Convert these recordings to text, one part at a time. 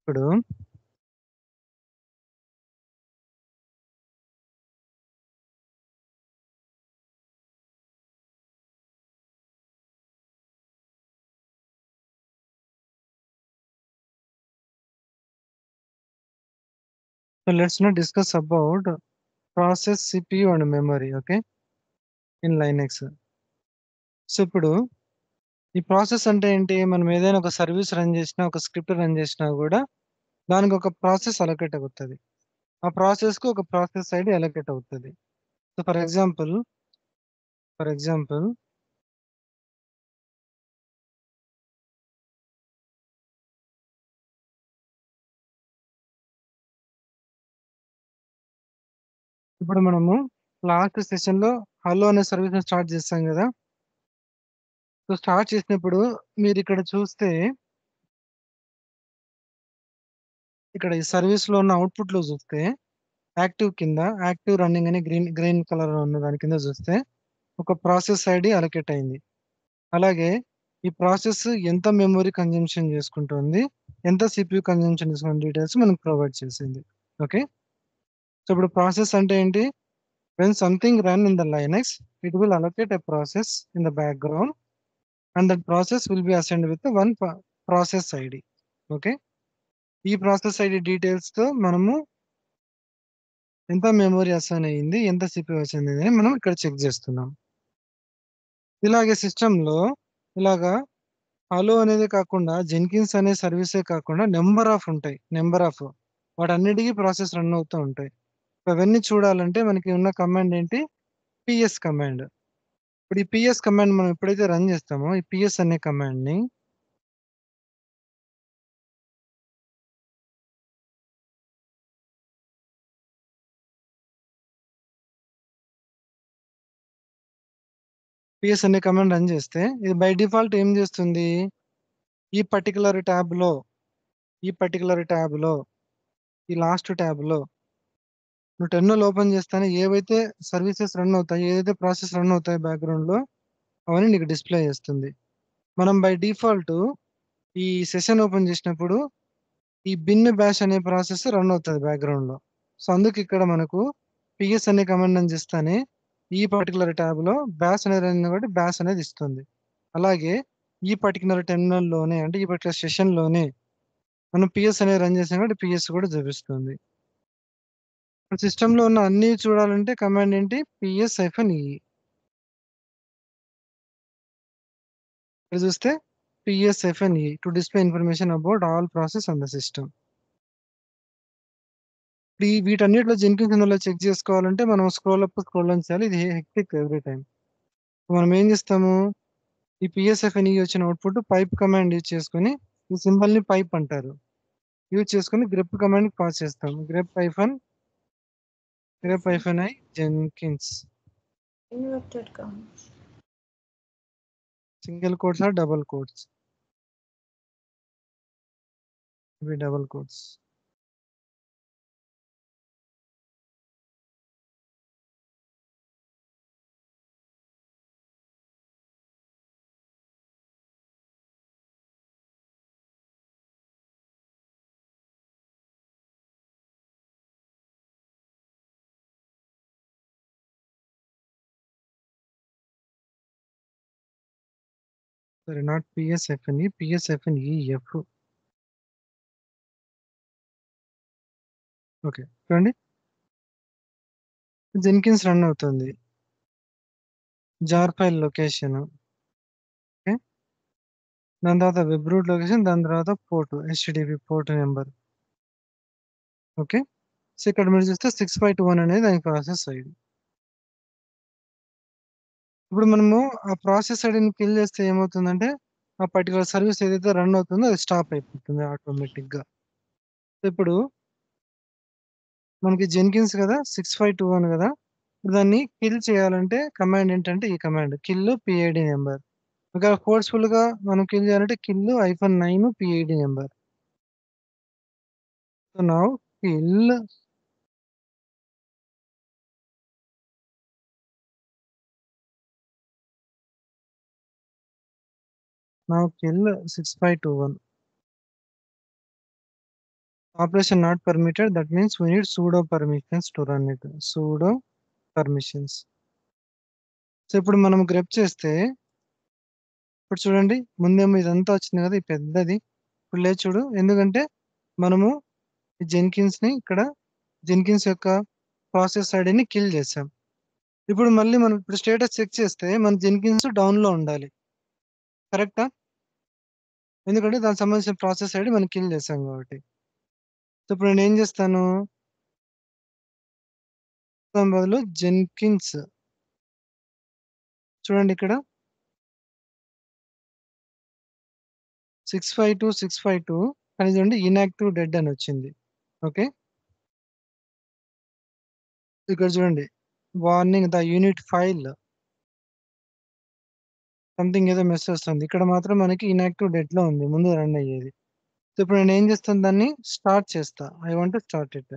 ఇప్పుడు let's now discuss about process, CPU and memory, okay, in Linux. So ఇప్పుడు ఈ process అంటే ఏంటి? మనం ఏదైనా ఒక సర్వీస్ రన్ చేసినా, ఒక స్క్రిప్ట్ రన్ చేసినా కూడా దానికి ఒక ప్రాసెస్ అలొకేట్ అవుతుంది. ఆ ప్రాసెస్ కు ఒక ప్రాసెస్ ఐడి అలొకేట్ అవుతుంది. సో ఫర్ ఎగ్జాంపుల్ ఇప్పుడు మనము లాస్ట్ సెషన్ లో హలో అనే సర్వీస్ స్టార్ట్ చేస్తాం కదా. సో స్టార్ట్ చేసినప్పుడు మీరు ఇక్కడ చూస్తే ఇక్కడ ఈ సర్వీస్ లో ఉన్న అవుట్పుట్ లో చూస్తే యాక్టివ్ కింద యాక్టివ్ రన్నింగ్ అని గ్రీన్ గ్రీన్ కలర్ ఉన్న దాని కింద చూస్తే ఒక ప్రాసెస్ ఐడి అలొకేట్ అయింది. అలాగే ఈ ప్రాసెస్ ఎంత మెమరీ కన్జంప్షన్ చేసుకుంటుంది, ఎంత సిపియు కన్జంప్షన్ చేసుకున్న డీటెయిల్స్ మనకు ప్రొవైడ్ చేసింది. ఓకే, సో ఇప్పుడు ప్రాసెస్ అంటే ఏంటి? When something run in the Linux, it will allocate a process in the background and that process will be assigned with one process ID. Okay, ఈ process ID details తో మనము ఎంత memory assign అయ్యింది, ఎంత CPU assign అయ్యింది అని మనం ఇక్కడ చెక్ చేస్తున్నాం. ఇలాగే సిస్టమ్ లో ఇలాగా హలో అనేది కాకుండా జెన్కిన్స్ అనే సర్వీసే కాకుండా నెంబర్ ఆఫ్ ఉంటాయి. వాటన్నిటికీ ప్రాసెస్ రన్ అవుతూ ఉంటాయి. అవన్నీ చూడాలంటే మనకి ఉన్న కమాండ్ ఏంటి? PS command. ఇప్పుడు ఈ పిఎస్ కమాండ్ మనం ఎప్పుడైతే రన్ చేస్తామో ఈ పిఎస్ అనే కమాండ్ ని రన్ చేస్తే ఇది బై డిఫాల్ట్ ఏం చేస్తుంది? ఈ పర్టికులర్ ట్యాబ్ లో ఈ పర్టికులర్ ట్యాబ్ లో ఈ లాస్ట్ ట్యాబ్ లో నువ్వు టెర్మినల్ ఓపెన్ చేస్తానే ఏవైతే సర్వీసెస్ రన్ అవుతాయి, ఏదైతే ప్రాసెస్ రన్ అవుతాయి బ్యాక్గ్రౌండ్ లో అవన్నీ నీకు డిస్ప్లే చేస్తుంది. మనం బై డిఫాల్ట్ ఈ సెషన్ ఓపెన్ చేసినప్పుడు ఈ బిన్ బ్యాష్ అనే ప్రాసెస్ రన్ అవుతుంది బ్యాక్గ్రౌండ్ లో. సో అందుకు ఇక్కడ మనకు పిఎస్ అనే కమాండ్ అని చేస్తానే ఈ పర్టికులర్ ట్యాబ్ లో బ్యాష్ అనేది రన్ కాబట్టి బ్యాష్ అనేది ఇస్తుంది. అలాగే ఈ పర్టికులర్ టెర్మినల్ లోనే అంటే ఈ పర్టికులర్ సెషన్ లోనే మనం పిఎస్ అనేది రన్ చేసాం కాబట్టి పిఎస్ కూడా చూపిస్తుంది. సిస్టమ్ లో ఉన్న అన్ని చూడాలంటే కమాండ్ ఏంటి? PS-E. ఇక్కడ చూస్తే PS-E to display information about all process on the system. ఈ వీటన్నిటిలో జెన్కిన్స్ ఇందులో చెక్ చేసుకోవాలంటే మనం స్క్రోల్ అప్ స్క్రోల్ డౌన్ చేయాలి. ఇది హెక్టిక్ ఎవ్రీ టైం. మనం ఏం చేస్తాము? ఈ PS-E వచ్చిన అవుట్పుట్ పైప్ కమాండ్ యూజ్ చేసుకుని ఈ సింబల్ ని పైప్ అంటారు. యూజ్ చేసుకుని గ్రెప్ కమాండ్ పాస్ చేస్తాం. grep-i jenkins. Inverted commas. Single quotes or double quotes? ఇవి double quotes. Sorry, not PS-E, PS-EF. Okay, చూడండి జెన్కిన్స్ రన్ అవుతుంది. జార్ ఫైల్ లొకేషన్, ఓకే, దాని తర్వాత వెబ్ రూట్ లొకేషన్, దాని తర్వాత port HTTP port number. Okay, so ఇక్కడ మీరు చూస్తే 6521 అనేది దాని ప్రాసెస్ ఐడి. ఇప్పుడు మనము ఆ ప్రాసెస్ ఐడిని కిల్ చేస్తే ఏమవుతుందంటే ఆ పర్టికులర్ సర్వీస్ ఏదైతే రన్ అవుతుందో అది స్టాప్ అయిపోతుంది ఆటోమేటిక్ గా. ఇప్పుడు మనకి జెన్కిన్స్ కదా 6521 కదా, దాన్ని కిల్ చేయాలంటే కమాండ్ ఏంటంటే ఈ కమాండ్ కిల్ PID నెంబర్. ఒకవేళ ఫోర్స్ఫుల్ గా మనం కిల్ చేయాలంటే kill -9 PID number. So now kill now kill 6521. Operation not permitted, that means we need pseudo permissions to run it. Pseudo permissions. So ఇప్పుడు మనం grep చేస్తే ఇప్పుడు చూడండి, ముందేమో ఇదంతా వచ్చింది కదా, ఈ పెద్దది. ఇప్పుడు లేదు చూడు, ఎందుకంటే మనము ఈ ఇక్కడ జెన్కిన్స్ యొక్క ప్రాసెస్ ఐడిని కిల్ చేసాం. ఇప్పుడు మళ్ళీ మనం ఇప్పుడు స్టేటస్ చెక్ చేస్తే మన జెన్కిన్స్ డౌన్ లో ఉండాలి, కరెక్టా? ఎందుకంటే దానికి సంబంధించిన ప్రాసెస్ ఐడి మనం కిల్ చేసాం కాబట్టి. సో ఇప్పుడు నేను ఏం చేస్తాను, దాని బదులు జెన్కిన్స్ చూడండి ఇక్కడ 652 కానీ చూడండి ఇన్యాక్టివ్ డెడ్ అని వచ్చింది. ఓకే, ఇక్కడ చూడండి warning the unit file something ఏదో మెసేజ్ వస్తుంది. ఇక్కడ మాత్రం మనకి ఇన్యాక్టివ్ డెడ్ లో ఉంది, ముందు రన్ అయ్యేది. సో ఇప్పుడు నేను ఏం చేస్తాను, దాన్ని స్టార్ట్ చేస్తా. I want to start it.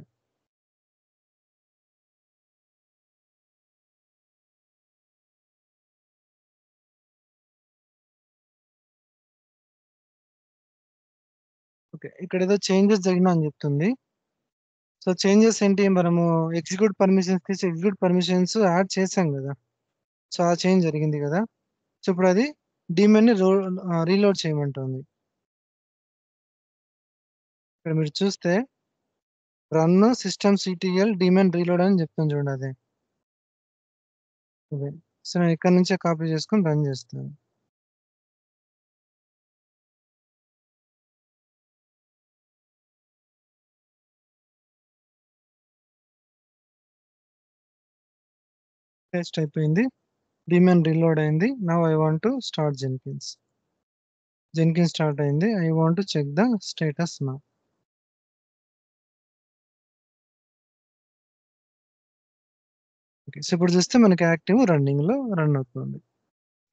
Okay, ఇక్కడ ఏదో చేంజెస్ జరిగినా అని చెప్తుంది. సో చేంజెస్ ఏంటి, మనము ఎగ్జిక్యూట్ పర్మిషన్స్ తీసి ఎగ్జిక్యూట్ పర్మిషన్స్ యాడ్ చేసాం కదా, సో ఆ చేంజ్ జరిగింది కదా. సో ఇప్పుడు అది డీమెన్ ని రీలోడ్ చేయమంటుంది. ఇక్కడ మీరు చూస్తే run system CTL demon reload అని చెప్తాను చూడండి, అదే. అదే, సో నేను ఇక్కడ నుంచే కాపీ చేసుకొని రన్ చేస్తాను. టెస్ట్ అయిపోయింది, డీమెన్ రీలోడ్ అయింది. Now I want to start Jenkins. Jenkins start అయింది. I want to check the status now. Okay, so ఇప్పుడు చూస్తే మనకి యాక్టివ్ రన్నింగ్ లో రన్ అవుతుంది.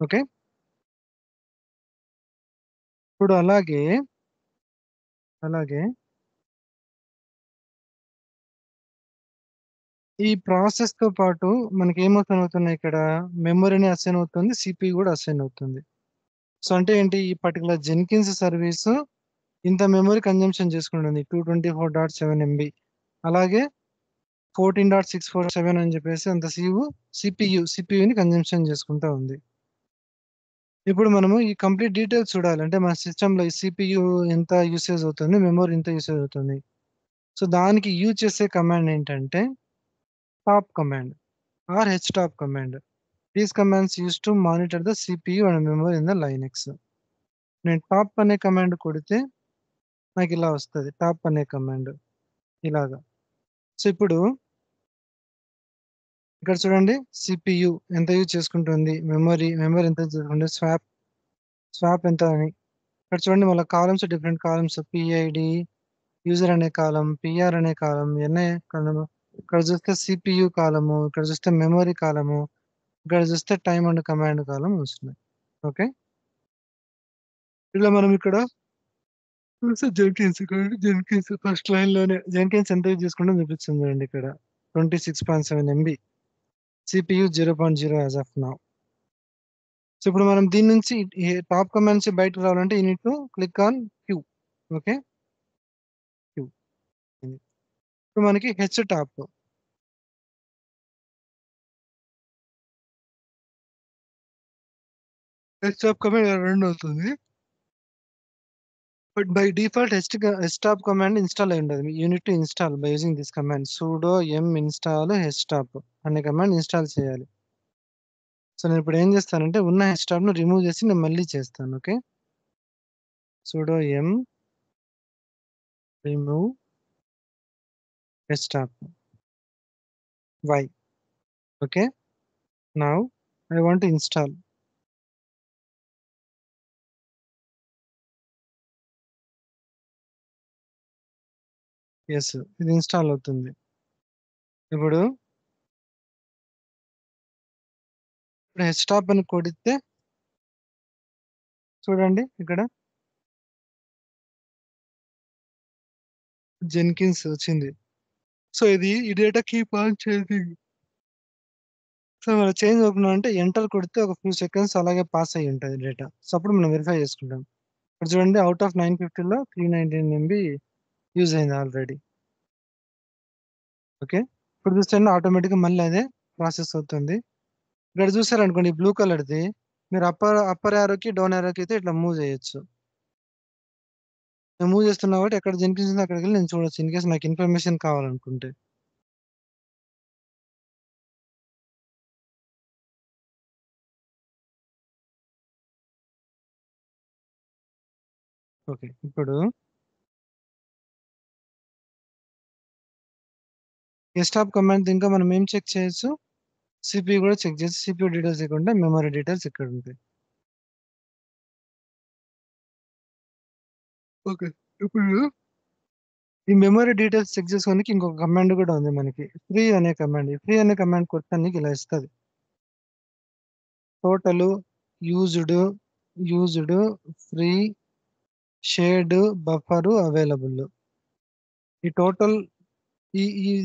ఓకే, ఇప్పుడు అలాగే అలాగే ఈ ప్రాసెస్ తో పాటు మనకి ఏమవుతున్నాయి ఇక్కడ, మెమొరీని అసైన్ అవుతుంది, సిపి కూడా అసైన్ అవుతుంది. సో అంటే ఏంటి, ఈ పర్టికులర్ జెన్కిన్స్ సర్వీస్ ఇంత మెమరీ కన్జంప్షన్ చేసుకుంటుంది, 224.7 MB. అలాగే 14.647 అని చెప్పేసి అంత సిపియుని కన్జంప్షన్ చేసుకుంటా ఉంది. ఇప్పుడు మనము ఈ కంప్లీట్ డీటెయిల్స్ చూడాలి అంటే మన సిస్టంలో ఈ సిపియు ఎంత యూసేజ్ అవుతుంది, మెమరీ ఎంత యూసేజ్ అవుతుంది. సో దానికి యూజ్ చేసే కమాండ్ ఏంటంటే top command or htop command. These commands use to monitor the CPU and memory in the Linux. నేను టాప్ అనే కమాండ్ కొడితే నాకు ఇలా వస్తుంది, టాప్ అనే కమాండ్ ఇలాగా. సో ఇప్పుడు ఇక్కడ చూడండి, సిపియు ఎంత యూజ్ చేసుకుంటుంది, మెమరీ ఎంత యూజ్ చేసుకుంటుంది, స్వాప్ ఎంత అని. ఇక్కడ చూడండి మళ్ళీ columns, different columns, PID user అనే కాలం, పిఆర్ అనే కాలం, ఎన్ఐ కాలము. ఇక్కడ చూస్తే సిపియు కాలము, ఇక్కడ చూస్తే మెమరీ కాలము, ఇక్కడ చూస్తే టైమ్ అండ్ కమాండ్ కాలం వస్తున్నాయి. ఓకే, ఇలా మనం ఇక్కడ చూస్తే జెన్కిన్స్ ఫస్ట్ లైన్ లోనే జెన్కిన్స్ ఎంత యూజ్ చేసుకుంటే చూపిస్తుంది చూడండి ఇక్కడ 26.7 MB, CPU 0.0 as of now. So ఇప్పుడు మనం దీని నుంచి టాప్ కమాండ్ నుంచి బయటకు రావాలంటే you need to click on q. Okay, q. ఇప్పుడు మనకి htop కమాండ్ రన్ అవుతుంది. But by default htop command install అయి ఉండదు. You need to install by using this command sudo m install htop అనే కమాండ్ ఇన్స్టాల్ చేయాలి. సో నేను ఇప్పుడు ఏం చేస్తానంటే ఉన్న htop ను రిమూవ్ చేసి నేను మళ్ళీ చేస్తాను. Okay, sudo m remove htop y. Okay, now I want to install. Yes, ఇది ఇన్స్టాల్ అవుతుంది. ఇప్పుడు htop అని కొడితే చూడండి ఇక్కడ జెన్కిన్స్ వచ్చింది. సో ఇది ఈ data keep on chasing. So మనం చేంజ్ అవ్వకుండా అంటే ఎంటర్ కొడితే ఒక ఫ్యూ సెకండ్స్ అలాగే పాస్ అయ్యి ఉంటుంది డేటా. సో అప్పుడు మనం వెరిఫై చేసుకుంటాం. ఇప్పుడు చూడండి అవుట్ ఆఫ్ 950లో 319 MB యూజ్ అయింది ఆల్రెడీ. ఓకే, ఇప్పుడు చూస్తే ఆటోమేటిక్గా మళ్ళీ అదే ప్రాసెస్ అవుతుంది. ఇక్కడ చూసారనుకోండి బ్లూ కలర్ది, మీరు అప్పర్ యారోకి డౌన్ యారోకి అయితే ఇట్లా మూవ్ చేయొచ్చు. నేను మూవ్ చేస్తున్నా కాబట్టి ఎక్కడ కనిపిస్తుందో అక్కడికి వెళ్ళి నేను చూడొచ్చు, ఇన్ కేసు నాకు ఇన్ఫర్మేషన్ కావాలనుకుంటే. ఓకే, ఇప్పుడు స్టాప్ కమాండ్ ఇంకా మనం ఏం చెక్ చేయొచ్చు, సిపియూ కూడా చెక్ చేయొచ్చు. సిపియూ డీటెయిల్స్ ఇక్కడ మెమరీ డీటెయిల్స్ ఇక్కడ ఉంటాయి. ఓకే, ఇప్పుడు ఈ మెమరీ డీటెయిల్స్ చెక్ చేసుకోవడానికి ఇంకొక కమాండ్ కూడా ఉంది మనకి, ఫ్రీ అనే కమాండ్. ఫ్రీ అనే కమాండ్ కొట్టడానికి ఇలా ఇస్తుంది, total used free shared buffer available. ఈ టోటల్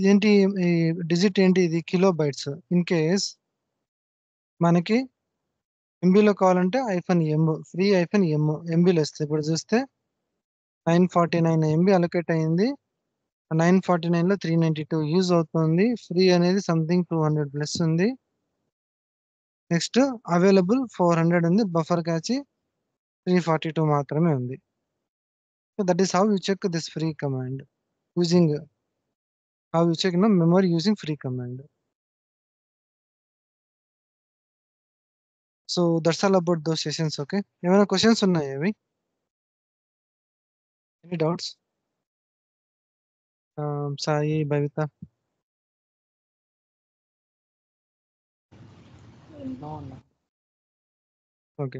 ఏంటి, ఈ డిజిట్ ఏంటి, ఇది కిలో బైట్స్. ఇన్ కేస్ మనకి ఎంబీలో కావాలంటే -m, ఫ్రీ -m ఎంబీలో వస్తుంది. ఇప్పుడు చూస్తే 949 ఎంబీ అలొకేట్ అయింది. 949లో 392 యూజ్ అవుతుంది. ఫ్రీ అనేది సంథింగ్ 200 ప్లస్ ఉంది. నెక్స్ట్ అవైలబుల్ 400 ఉంది. బఫర్ క్యాచ్ 342 మాత్రమే ఉంది. So that is how you check this free command using, how you check memory using free command. So that's all about those sessions. Okay, ఏమైనా questions ఉన్నాయా అవి? Any doubts? Sai, Bhavitha? No, no. Okay.